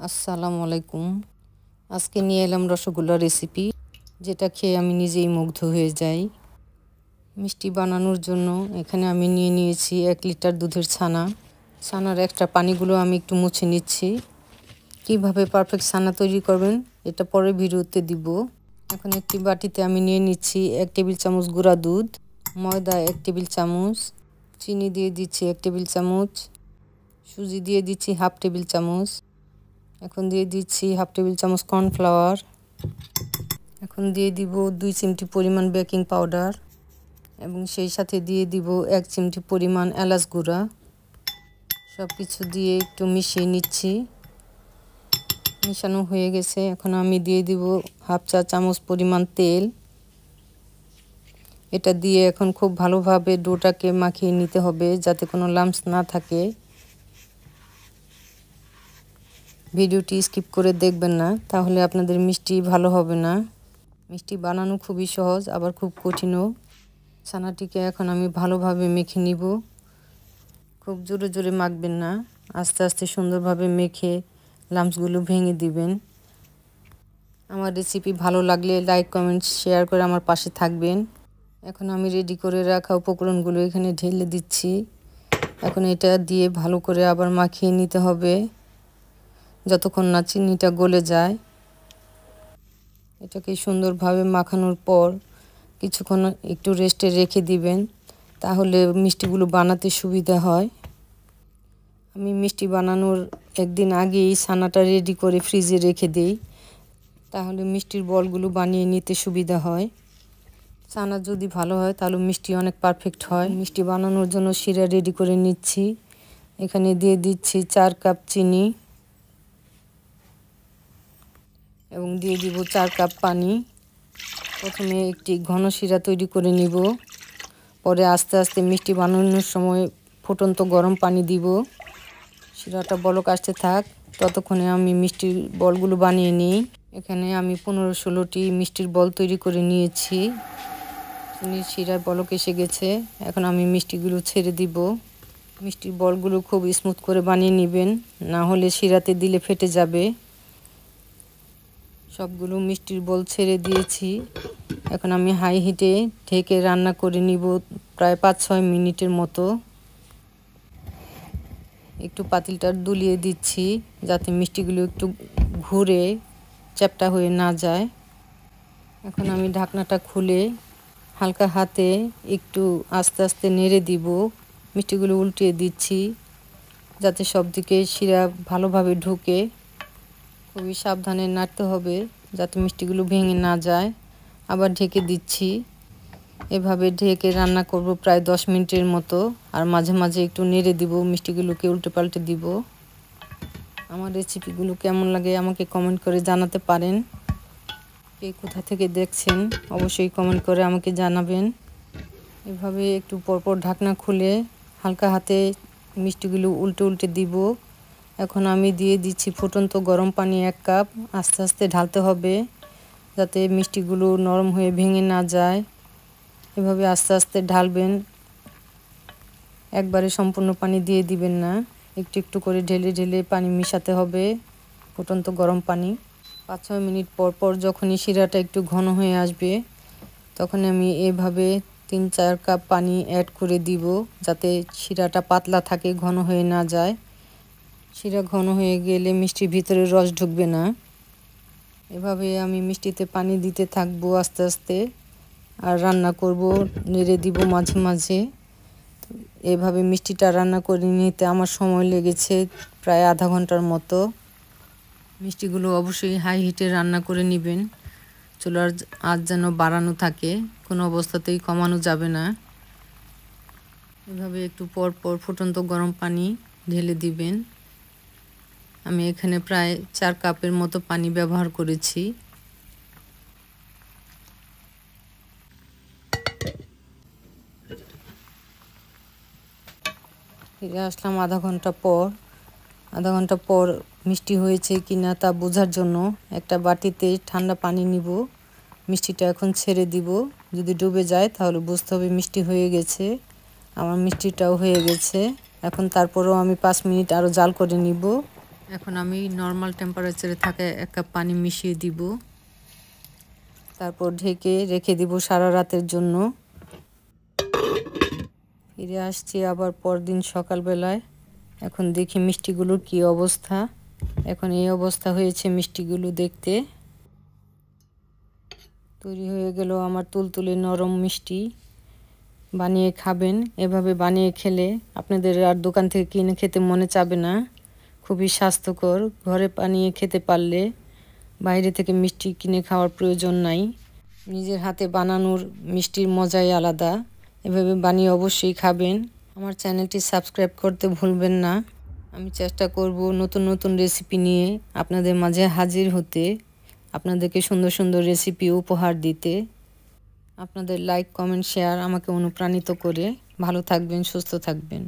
আসসালামু আলাইকুম। আজকে নিয়ে এলাম রসগোল্লা রেসিপি, যেটা খেয়ে আমি নিজেই মুগ্ধ হয়ে যাই। মিষ্টি বানানোর জন্য এখানে আমি নিয়ে নিয়েছি 1 লিটার দুধের ছানা। ছানার একটা পানিগুলো আমি একটু মুছে নিচ্ছি। কিভাবে পারফেক্ট ছানা তৈরি করবেন এটা পরে ভিডিওতে দিব। এখন একটি বাটিতে আমি নিয়ে নিচ্ছি 1 টেবিল চামচ গুঁড়া দুধ, ময়দা 1 টেবিল চামচ, চিনি দিয়ে দিচ্ছি 1 টেবিল চামচ, সুজি দিয়ে দিচ্ছি 1/2 টেবিল চামচ। এখন দিয়ে দিচ্ছি 1/2 টেবিল চামচ কর্নফ্লাওয়ার। এখন দিয়ে দিব 2 চিমটি পরিমাণ বেকিং পাউডার এবং সেই সাথে দিয়ে দিব 1 চিমটি পরিমাণ এলাচ গুঁড়া। সব কিছু দিয়ে একটু মিশিয়ে নিচ্ছি। মিশানো হয়ে গেছে। এখন আমি দিয়ে দিব 1/2 চা চামচ পরিমাণ তেল। এটা দিয়ে এখন খুব ভালোভাবে ডোটাকে মাখিয়ে নিতে হবে যাতে কোনো লাম্পস না থাকে। ভিডিওটি স্কিপ করে দেখবেন না, তাহলে আপনাদের মিষ্টি ভালো হবে না। মিষ্টি বানানো খুবই সহজ, আবার খুব কঠিনও। ছানাটিকে এখন আমি ভালোভাবে মেখে নিব। খুব জোরে জোরে মাখবেন না, আস্তে আস্তে সুন্দরভাবে মেখে লাম্পসগুলো ভেঙে দিবেন। আমার রেসিপি ভালো লাগলে লাইক, কমেন্ট, শেয়ার করে আমার পাশে থাকবেন। এখন আমি রেডি করে রাখা উপকরণগুলো এখানে ঢেলে দিচ্ছি। এখন এটা দিয়ে ভালো করে আবার মাখিয়ে নিতে হবে যতক্ষণ না চিনিটা গলে যায়। এটাকে সুন্দরভাবে মাখানোর পর কিছুক্ষণ একটু রেস্টে রেখে দিবেন, তাহলে মিষ্টিগুলো বানাতে সুবিধা হয়। আমি মিষ্টি বানানোর একদিন আগেই ছানাটা রেডি করে ফ্রিজে রেখে দিই, তাহলে মিষ্টির বলগুলো বানিয়ে নিতে সুবিধা হয়। ছানা যদি ভালো হয় তাহলে মিষ্টি অনেক পারফেক্ট হয়। মিষ্টি বানানোর জন্য শিরা রেডি করে নিচ্ছি। এখানে দিয়ে দিচ্ছি 4 কাপ চিনি এবং দিয়ে দিব 4 কাপ পানি। প্রথমে একটি ঘন শিরা তৈরি করে নিব, পরে আস্তে আস্তে মিষ্টি বানানোর সময় ফুটন্ত গরম পানি দিব। শিরাটা বলক আসতে থাক, ততক্ষণে আমি মিষ্টির বলগুলো বানিয়ে নিই। এখানে আমি 15-16টি মিষ্টির বল তৈরি করে নিয়েছি। শিরার বলক এসে গেছে। এখন আমি মিষ্টিগুলো ছেড়ে দিব। মিষ্টির বলগুলো খুব স্মুথ করে বানিয়ে নেবেন, না হলে শিরাতে দিলে ফেটে যাবে। সবগুলো মিষ্টির বল ছেড়ে দিয়েছি। এখন আমি হাই হিটে ঢেকে রান্না করে নিব প্রায় 5-6 মিনিটের মতো। একটু পাতিলটা দুলিয়ে দিচ্ছি যাতে মিষ্টিগুলো একটু ঘুরে চ্যাপ্টা হয়ে না যায়। এখন আমি ঢাকনাটা খুলে হালকা হাতে একটু আস্তে আস্তে নেড়ে দিব। মিষ্টিগুলো উল্টিয়ে দিচ্ছি যাতে সব দিকে শিরা ভালোভাবে ঢুকে। খুবই সাবধানে নাড়তে হবে যাতে মিষ্টিগুলো ভেঙে না যায়। আবার ঢেকে দিচ্ছি। এভাবে ঢেকে রান্না করব প্রায় 10 মিনিটের মতো, আর মাঝে মাঝে একটু নেড়ে দিব, মিষ্টিগুলোকে উল্টে পাল্টে দিব। আমার রেসিপিগুলো কেমন লাগে আমাকে কমেন্ট করে জানাতে পারেন। কে কোথা থেকে দেখছেন অবশ্যই কমেন্ট করে আমাকে জানাবেন। এভাবে একটু পরপর ঢাকনা খুলে হালকা হাতে মিষ্টিগুলো উল্টে উল্টে দিব। এখন আমি দিয়ে দিচ্ছি ফুটন্ত গরম পানি 1 কাপ। আস্তে আস্তে ঢালতে হবে যাতে মিষ্টিগুলো নরম হয়ে ভেঙে না যায়। এভাবে আস্তে আস্তে ঢালবেন, একবারে সম্পূর্ণ পানি দিয়ে দিবেন না, একটু একটু করে ঢেলে ঢেলে পানি মিশাতে হবে, ফুটন্ত গরম পানি। 5-6 মিনিট পর পর যখনই শিরাটা একটু ঘন হয়ে আসবে, তখন আমি এভাবে 3-4 কাপ পানি অ্যাড করে দিব যাতে শিরাটা পাতলা থাকে, ঘন হয়ে না যায়। শিরা ঘন হয়ে গেলে মিষ্টির ভিতরে রস ঢুকবে না। এভাবে আমি মিষ্টিতে পানি দিতে থাকবো আস্তে আস্তে, আর রান্না করব, নেড়ে দিব মাঝে মাঝে। এভাবে মিষ্টিটা রান্না করে নিতে আমার সময় লেগেছে প্রায় আধা ঘন্টার মতো। মিষ্টিগুলো অবশ্যই হাই হিটে রান্না করে নেবেন। চুলার আঁচ যেন বাড়ানো থাকে, কোনো অবস্থাতেই কমানো যাবে না। এভাবে একটু পর পর ফুটন্ত গরম পানি ঢেলে দিবেন। আমি এখানে প্রায় 4 কাপের মতো পানি ব্যবহার করেছি। ফিরে আসলাম আধা ঘন্টা পর মিষ্টি হয়েছে কিনা তা বোঝার জন্য একটা বাটিতে ঠান্ডা পানি নিব। মিষ্টিটা এখন ছেড়ে দিব। যদি ডুবে যায় তাহলে বুঝতে হবে মিষ্টি হয়ে গেছে। আমার মিষ্টিটাও হয়ে গেছে। এখন তারপরেও আমি 5 মিনিট আরও জাল করে নিব। এখন আমি নর্মাল টেম্পারেচারে থাকা 1 কাপ পানি মিশিয়ে দিব, তারপর ঢেকে রেখে দিব সারা রাতের জন্য। ফিরে আসছি আবার পরদিন সকালবেলায়। এখন দেখি মিষ্টিগুলোর কি অবস্থা। এখন এই অবস্থা হয়েছে মিষ্টিগুলো দেখতে। তৈরি হয়ে গেল আমার তুলতুলে নরম মিষ্টি। বানিয়ে খাবেন, এভাবে বানিয়ে খেলে আপনাদের আর দোকান থেকে কিনে খেতে মনে চাবে না। খুবই স্বাস্থ্যকর, ঘরে বানিয়ে খেতে পারলে বাইরে থেকে মিষ্টি কিনে খাওয়ার প্রয়োজন নাই। নিজের হাতে বানানোর মিষ্টির মজাই আলাদা। এভাবে বানিয়ে অবশ্যই খাবেন। আমার চ্যানেলটি সাবস্ক্রাইব করতে ভুলবেন না। আমি চেষ্টা করব নতুন নতুন রেসিপি নিয়ে আপনাদের মাঝে হাজির হতে, আপনাদেরকে সুন্দর সুন্দর রেসিপি উপহার দিতে। আপনাদের লাইক, কমেন্ট, শেয়ার আমাকে অনুপ্রাণিত করে। ভালো থাকবেন, সুস্থ থাকবেন।